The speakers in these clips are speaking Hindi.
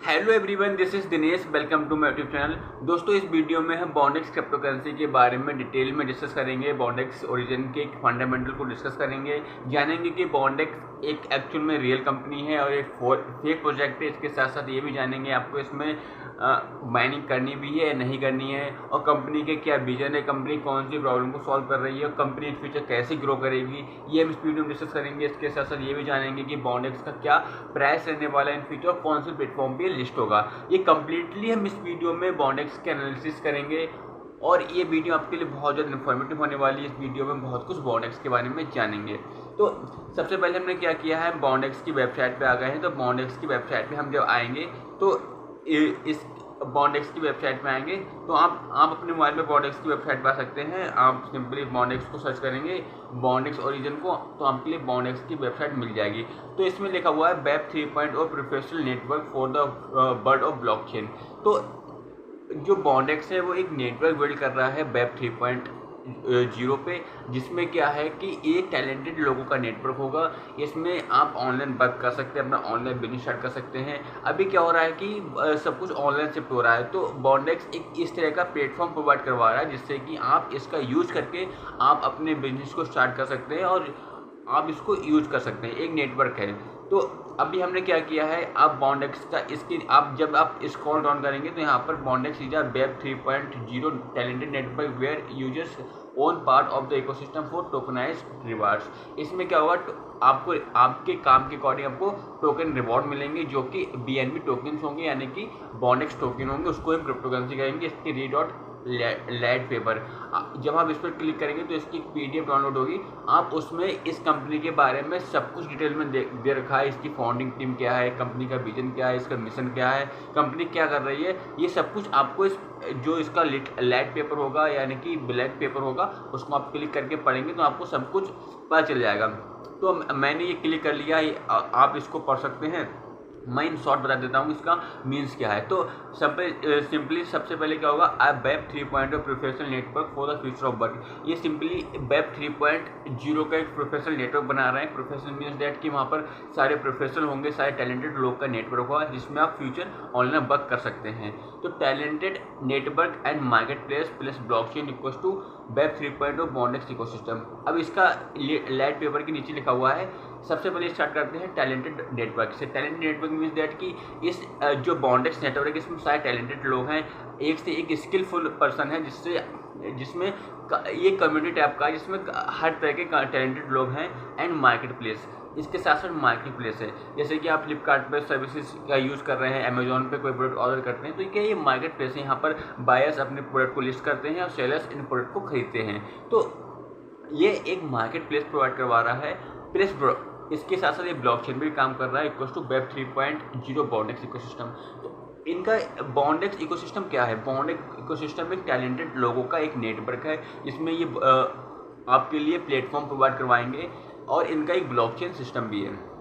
Hello everyone, this is Dinesh. Welcome to my YouTube channel. दोस्तों, इस वीडियो में हम बॉन्डेक्स क्रिप्टो करेंसी के बारे में डिटेल में डिस्कस करेंगे। बॉन्डेक्स ओरिजिन के फंडामेंटल को डिस्कस करेंगे, जानेंगे कि बॉन्डेक्स एक एक्चुअल में रियल कंपनी है और एक फेक प्रोजेक्ट है। इसके साथ साथ ये भी जानेंगे आपको इसमें माइनिंग करनी भी है नहीं करनी है, और कंपनी के क्या विजन है, कंपनी कौन सी प्रॉब्लम को सॉल्व कर रही है, और कंपनी इन फ्यूचर कैसे ग्रो करेगी, ये हम इस वीडियो में डिस्कस करेंगे। इसके साथ साथ ये भी जानेंगे कि बॉन्डेक्स का क्या प्राइस रहने वाला है इन फ्यूचर और कौन से प्लेटफॉर्म पे लिस्ट होगा। ये कंप्लीटली हम इस वीडियो में बॉन्डेक्स के एनालिसिस करेंगे और ये वीडियो आपके लिए बहुत ज़्यादा इन्फॉर्मेटिव होने वाली है। इस वीडियो में बहुत कुछ बॉन्डेक्स के बारे में जानेंगे। तो सबसे पहले हमने क्या किया है, बॉन्डेक्स की वेबसाइट पे आ गए हैं। तो बॉन्डेक्स की वेबसाइट पे हम जब आएंगे तो इस बॉन्डेक्स की वेबसाइट में आएंगे तो आप अपने मोबाइल में बॉन्डेक्स की वेबसाइट पर आ सकते हैं। आप सिंपली बॉन्डेक्स को सर्च करेंगे, बॉन्डेक्स ओरिजिन को, तो आपके लिए बॉन्डेक्स की वेबसाइट मिल जाएगी। तो इसमें लिखा हुआ है web 3.0 professional network for the world of blockchain. तो जो बॉन्डेक्स है वो एक नेटवर्क बिल्ड कर रहा है वेब 3.0 पे, जिसमें क्या है कि एक टैलेंटेड लोगों का नेटवर्क होगा। इसमें आप ऑनलाइन वर्क कर सकते हैं, अपना ऑनलाइन बिजनेस स्टार्ट कर सकते हैं। अभी क्या हो रहा है कि सब कुछ ऑनलाइन शिफ्ट हो रहा है, तो बॉन्डेक्स एक इस तरह का प्लेटफॉर्म प्रोवाइड करवा रहा है जिससे कि आप इसका यूज करके आप अपने बिजनेस को स्टार्ट कर सकते हैं और आप इसको यूज कर सकते हैं। एक नेटवर्क है। तो अभी हमने क्या किया है, आप बॉन्डेक्स का इसकी जब आप स्क्रॉल डाउन करेंगे तो यहाँ पर Bondex is a web 3.0 talented network where users own part of the ecosystem for tokenized rewards. इसमें क्या होगा, आपको आपके काम के अकॉर्डिंग आपको टोकन रिवॉर्ड मिलेंगे जो कि BNB टोकन होंगे, यानी कि बॉन्डेक्स टोकन होंगे। उसको हम क्रिप्टो करेंसी कहेंगे। इसके लैड पेपर, जब आप इस पर क्लिक करेंगे तो इसकी PDF डाउनलोड होगी। आप उसमें इस कंपनी के बारे में सब कुछ डिटेल में दे रखा है। इसकी फाउंडिंग टीम क्या है, कंपनी का विजन क्या है, इसका मिशन क्या है, कंपनी क्या कर रही है, ये सब कुछ आपको जो इसका लैड पेपर होगा यानी कि ब्लैक पेपर होगा, उसको आप क्लिक करके पढ़ेंगे तो आपको सब कुछ पता चल जाएगा। तो मैंने ये क्लिक कर लिया, आप इसको पढ़ सकते हैं। मैं इन शॉर्ट बता देता हूँ इसका मीन्स क्या है। तो सिंपली सबसे पहले क्या होगा, web 3.0 professional network for the future of work. ये सिंपली वेब 3.0 का एक प्रोफेशनल नेटवर्क बना रहे हैं। प्रोफेशनल मीन्स दैट कि वहाँ पर सारे प्रोफेशनल होंगे, सारे टैलेंटेड लोग का नेटवर्क होगा जिसमें आप फ्यूचर ऑनलाइन वर्क कर सकते हैं। तो talented network and market place plus blockchain equals to web 3.0 Bondex ecosystem. अब इसका लैड पेपर के नीचे लिखा हुआ है। सबसे पहले स्टार्ट करते हैं टैलेंटेड नेटवर्क से। टैलेंटेड नेटवर्क मीन्स दैट कि इस जो बॉन्डेक्स नेटवर्क है इसमें सारे टैलेंटेड लोग हैं, एक से एक स्किलफुल पर्सन है, जिसमें ये कम्युनिटी टाइप का है जिसमें हर तरह के टैलेंटेड लोग हैं। एंड मार्केट प्लेस, इसके साथ साथ मार्केट प्लेस है। जैसे कि आप फ्लिपकार्ट पर सर्विसेज का यूज़ कर रहे हैं, अमेजोन पे कोई प्रोडक्ट ऑर्डर करते हैं, तो क्या ये मार्केट प्लेस है। यहाँ पर बायर्स अपने प्रोडक्ट को लिस्ट करते हैं और सेलर्स इन प्रोडक्ट को खरीदते हैं। तो ये एक मार्केट प्लेस प्रोवाइड करवा रहा है। प्लेस इसके साथ साथ ये ब्लॉकचेन भी काम कर रहा है equals to web 3.0 Bondex ecosystem. तो इनका बॉन्डेक्स इकोसिस्टम क्या है, बॉन्डेक्स इकोसिस्टम एक टैलेंटेड लोगों का एक नेटवर्क है जिसमें ये आपके लिए प्लेटफॉर्म प्रोवाइड करवाएंगे और इनका एक ब्लॉकचेन सिस्टम भी है।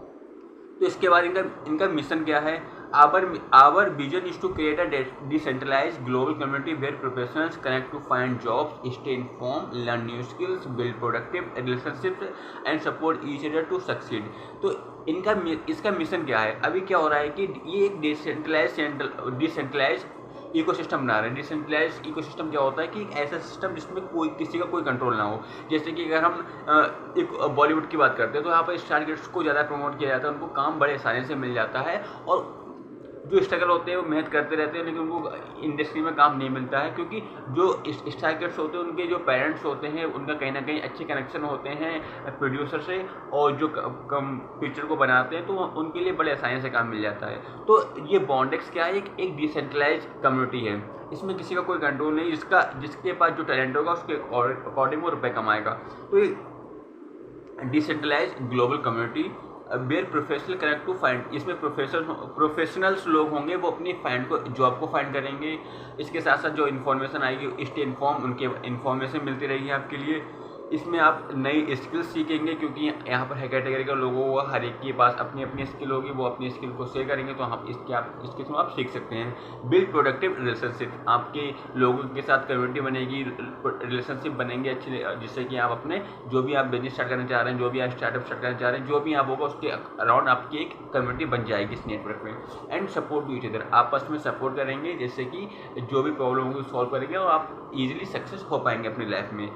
तो इसके बाद इनका मिशन क्या है, our vision is to create a decentralized global community where professionals connect to find jobs, stay inform, learn new skills, build productive relationships and support each other to succeed. तो इसका मिशन क्या है। अभी क्या हो रहा है कि ये एक डिसेंट्रलाइज इकोसिस्टम बना रहे हैं। डिसेंट्रलाइज इकोसिस्टम क्या होता है कि एक ऐसा सिस्टम जिसमें किसी का कोई कंट्रोल ना हो। जैसे कि अगर हम एक बॉलीवुड की बात करते हैं तो यहाँ पर स्टार किड्स को ज़्यादा प्रमोट किया जाता है, उनको काम बड़े आसानी से मिल जाता है, और जो स्ट्रगल होते हैं वो मेहनत करते रहते हैं लेकिन उनको इंडस्ट्री में काम नहीं मिलता है, क्योंकि जो स्टार किड्स होते हैं उनके जो पेरेंट्स होते हैं उनका कहीं ना कहीं अच्छे कनेक्शन होते हैं प्रोड्यूसर से, और जो पिक्चर को बनाते हैं तो उनके लिए बड़े आसानी से काम मिल जाता है। तो ये बॉन्डेक्स क्या है, एक डिसेंट्रलाइज कम्युनिटी है। इसमें किसी का कोई कंट्रोल नहीं, जिसके पास जो टैलेंट होगा उसके अकॉर्डिंग वो रुपये कमाएगा। तो ये decentralize global community where professional connect to find, इसमें प्रोफेशनल्स लोग होंगे, वो अपनी जॉब को फाइंड करेंगे। इसके साथ साथ जो इन्फॉर्मेशन आएगी स्टे इन्फॉर्म, उनके इन्फॉर्मेशन मिलती रहेगी आपके लिए। इसमें आप नई स्किल्स सीखेंगे, क्योंकि यहाँ पर है कैटेगरी का लोगों को हर एक के पास अपनी अपनी स्किल होगी, वो अपनी स्किल को शेयर करेंगे, तो आप इसके थ्रू आप सीख सकते हैं। बिल्ड प्रोडक्टिव रिलेशनशिप, आपके लोगों के साथ कम्युनिटी बनेगी, रिलेशनशिप बनेंगे अच्छे, जिससे कि आप अपने जो भी आप बिजनेस स्टार्ट करना चाह रहे हैं, जो भी आप स्टार्टअप स्टार्ट करना चाह रहे हैं, जो भी आप होगा उसके अराउंड आपकी एक कम्युनिटी बन जाएगी इस नेटवर्क में। And support to each other, आपस में सपोर्ट करेंगे, जिससे कि जो भी प्रॉब्लम होगी सॉल्व करेंगे और आप इजीली सक्सेस हो पाएंगे अपनी लाइफ में।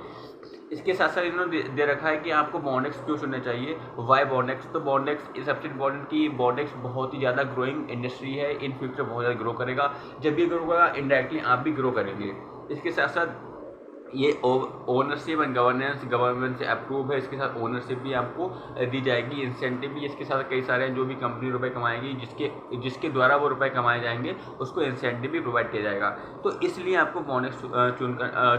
इसके साथ साथ इन्होंने दे रखा है कि आपको बॉन्डेक्स क्यों सुनना चाहिए, वाई बॉन्डेक्स। तो बॉन्डेक्स सबसे इम्पॉर्टेंट कि बॉन्डेक्स बहुत ही ज़्यादा ग्रोइंग इंडस्ट्री है, इन फ्यूचर बहुत ज़्यादा ग्रो करेगा, जब भी ग्रो होगा इनडायरेक्टली आप भी ग्रो करेंगे। इसके साथ साथ ये ओनरशिप एंड गवर्नेंस गवर्नमेंट से अप्रूव है, इसके साथ ओनरशिप भी आपको दी जाएगी, इंसेंटिव भी इसके साथ कई सारे हैं, जो भी कंपनी रुपए कमाएगी, जिसके द्वारा वो रुपए कमाए जाएंगे उसको इंसेंटिव भी प्रोवाइड किया जाएगा। तो इसलिए आपको बॉन्डेक्स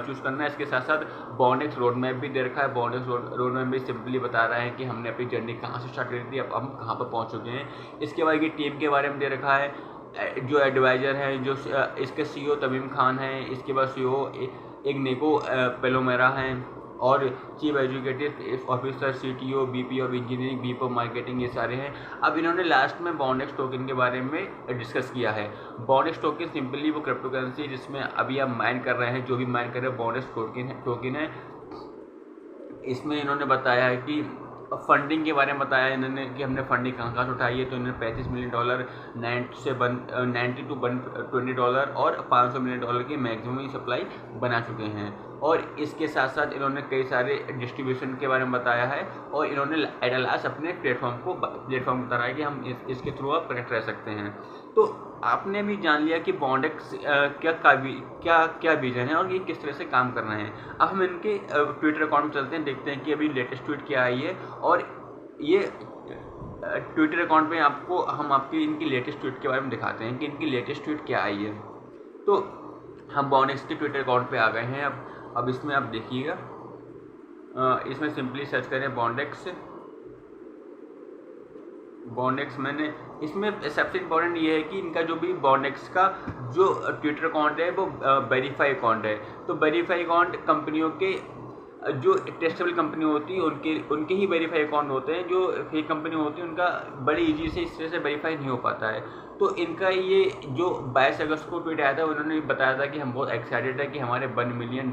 चूज़ करना है। इसके साथ साथ बॉन्डेक्स रोड मैप भी दे रखा है। बॉन्डेक्स रोड मैप भी सिंपली बता रहा है कि हमने अपनी जर्नी कहाँ से स्टार्ट करी थी, अब हम कहाँ पर पहुँच चुके हैं। इसके बाद ये टीम के बारे में दे रखा है, जो एडवाइज़र है, जो इसके CEO तमीम खान है, इसके बाद CEO एक नेको पेलोमेरा हैं, और chief executive officer CTO VP of engineering VP of marketing, ये सारे हैं। अब इन्होंने लास्ट में बॉन्डेक्स टोकन के बारे में डिस्कस किया है। बॉन्डेक्स टोकन सिंपली वो क्रिप्टो करेंसी जिसमें अभी आप माइन कर रहे हैं, जो भी माइन कर रहे हैं बॉन्डेक्स टोकन है। इसमें इन्होंने बताया है कि फंडिंग के बारे में बताया इन्होंने कि हमने फंडिंग कहाँ से उठाई है। तो इन्होंने $35 मिलियन $90 to $120 और $500 मिलियन की मैक्सिमम सप्लाई बना चुके हैं। और इसके साथ साथ इन्होंने कई सारे डिस्ट्रीब्यूशन के बारे में बताया है, और इन्होंने एट लास्ट अपने प्लेटफॉर्म बता रहा है कि हम इसके थ्रू आप कनेक्ट रह सकते हैं। तो आपने भी जान लिया कि बॉन्डेक्स क्या विजन है और ये किस तरह से काम करना है। अब हम इनके ट्विटर अकाउंट में चलते हैं, देखते हैं कि अभी लेटेस्ट ट्वीट क्या आई है, और ये ट्विटर अकाउंट पे हम आपकी इनकी लेटेस्ट ट्वीट के बारे में दिखाते हैं कि इनकी लेटेस्ट ट्वीट क्या आई है। तो हम बॉन्डेक्स के ट्विटर अकाउंट पे आ गए हैं। अब इसमें आप देखिएगा, इसमें सिंपली सर्च करें बॉन्डेक्स। मैंने इसमें सबसे इम्पोर्टेंट ये है कि इनका जो भी बॉन्डेक्स का जो ट्विटर अकाउंट है वो वेरीफाई अकाउंट है। तो वेरीफाई अकाउंट कंपनियों के जो टेस्टेबल कंपनी होती है उनके ही वेरीफाई अकाउंट होते हैं। जो फेक कंपनी होती है उनका बड़ी इजी से इस तरह से वेरीफाई नहीं हो पाता है। तो इनका ये जो 22 अगस्त को ट्वीट आया था, उन्होंने बताया था कि हम बहुत एक्साइटेड है कि हमारे 1 मिलियन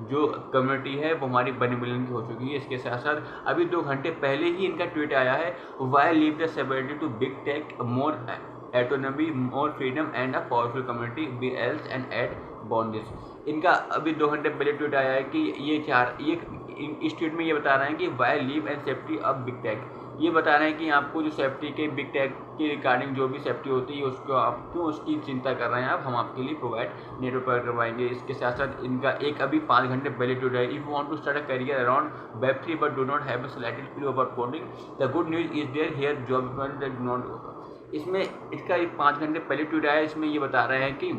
जो कम्युनिटी है वो हमारी 1 मिलियन की हो चुकी है। इसके साथ साथ अभी 2 घंटे पहले ही इनका ट्वीट आया है, why leave the stability to big tech, more autonomy, more freedom and a powerful community be else and ad bondage. इनका अभी 2 घंटे पहले ट्वीट आया है कि ये इस ट्वीट में ये बता रहे हैं कि why live and safety of big tech. ये बता रहे हैं कि आपको जो सेफ्टी के बिग टेक के रिगार्डिंग जो भी सेफ्टी होती है उसको आप क्यों उसकी चिंता कर रहे हैं, आप हम आपके लिए नेटवर्क प्रोवाइड करवाएंगे। इसके साथ साथ इनका एक अभी 5 घंटे पहले ट्वीट है, if you want to start a career around Web3 but do not have a selected field about coding, the good news is there here job that do not. इसमें इसका 5 घंटे पहले ट्वीट आया, इसमें ये बता रहे हैं कि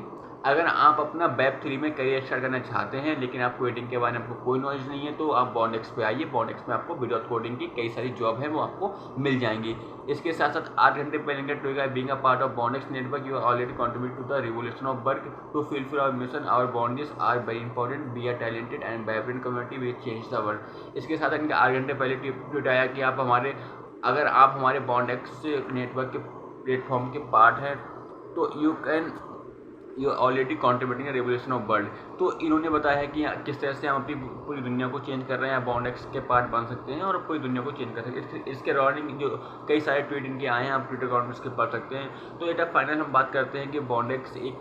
अगर आप अपना Web3 में करियर स्टार्ट करना चाहते हैं लेकिन आप कोडिंग के बारे में आपको कोई नॉलेज नहीं है, तो आप बॉन्डेक्स पे आइए। बॉन्डेक्स में आपको विदाउट कोडिंग की कई सारी जॉब है वो आपको मिल जाएंगी। इसके साथ साथ 8 घंटे पहले का ट्वीट है, being a part of Bondex network you already contribute to the revolution of work to fulfil our mission, our bondage are very important, be are talented and vibrant community which change the world. इसके साथ इनका 8 घंटे पहले ट्वीट आया कि अगर आप हमारे बॉन्डेक्स नेटवर्क के प्लेटफॉर्म के पार्ट हैं तो you already contributing revolution of world. तो इन्होंने बताया है कि किस तरह से हम अपनी पूरी दुनिया को चेंज कर रहे हैं, बॉन्डेक्स के पार्ट बन सकते हैं और पूरी दुनिया को चेंज कर सकते हैं। इसके अकॉर्डिंग जो कई सारे ट्वीट इनके आए हैं, आप ट्विटर अकाउंट में इसके पढ़ सकते हैं। तो एट फाइनल हम बात करते हैं कि बॉन्डेक्स एक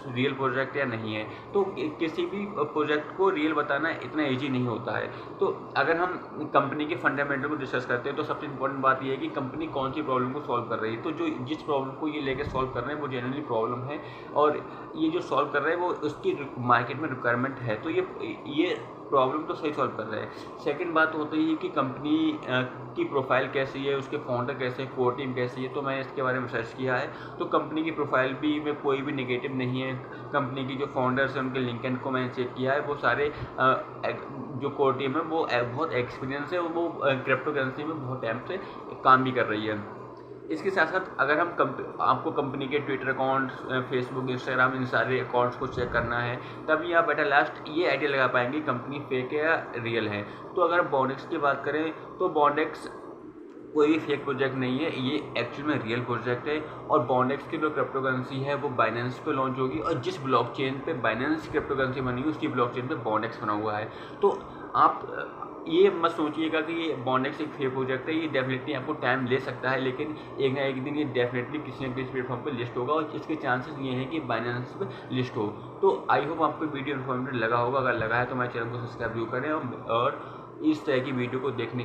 रियल प्रोजेक्ट या नहीं है। तो किसी भी प्रोजेक्ट को रियल बताना इतना ईजी नहीं होता है। तो अगर हम कंपनी के फंडामेंटल को डिस्कस करते हैं तो सबसे इंपॉर्टेंट बात यह है कि कंपनी कौन सी प्रॉब्लम को सॉल्व कर रही है। तो जिस प्रॉब्लम को ये लेकर सॉल्व कर रहे हैं वो जेन्युइनली प्रॉब्लम है, और ये जो सॉल्व कर रहे हैं वो उसकी मार्केट में रिक्वायरमेंट है, तो ये प्रॉब्लम तो सही सॉल्व कर रहे हैं। सेकंड बात होती है कि कंपनी की प्रोफाइल कैसी है, उसके फाउंडर कैसे हैं, कोर टीम कैसी है। तो मैंने इसके बारे में सर्च किया है, तो कंपनी की प्रोफाइल भी में कोई भी नेगेटिव नहीं है। कंपनी की जो फाउंडर्स हैं उनके लिंक्डइन को मैंने चेक किया है, वो सारे जो कोर टीम है वो बहुत एक्सपीरियंस है, वो क्रिप्टो करेंसी में बहुत टाइम से काम भी कर रही है। इसके साथ साथ अगर हम आपको कंपनी के ट्विटर अकाउंट्स, फेसबुक, इंस्टाग्राम, इन सारे अकाउंट्स को चेक करना है, तभी आप एट लास्ट ये आइडिया लगा पाएंगे कंपनी फेक है या रियल है। तो अगर बॉन्डेक्स की बात करें तो बॉन्डेक्स कोई भी फेक प्रोजेक्ट नहीं है, ये एक्चुअल में रियल प्रोजेक्ट है। और बॉन्डेक्स की जो क्रिप्टो करेंसी है वो बाइनेंस पे लॉन्च होगी, और जिस ब्लॉकचेन पे बाइनेंस क्रिप्टो करेंसी बनी है उसकी ब्लॉकचेन पे बॉन्डेक्स बना हुआ है। तो आप ये मत सोचिएगा कि ये बॉन्डेक्स एक फेक प्रोजेक्ट है, ये डेफिनेटली आपको टाइम ले सकता है, लेकिन एक ना एक दिन ये डेफिनेटली किसी न किसी प्लेटफॉर्म पे लिस्ट होगा, और इसके चांसेस ये हैं कि बाइनेंस पे लिस्ट हो। तो आई होप आपको वीडियो इन्फॉर्मेटिव लगा होगा। अगर लगा है तो हमारे चैनल को सब्सक्राइब जरूर करें, और इस तरह की वीडियो को देखने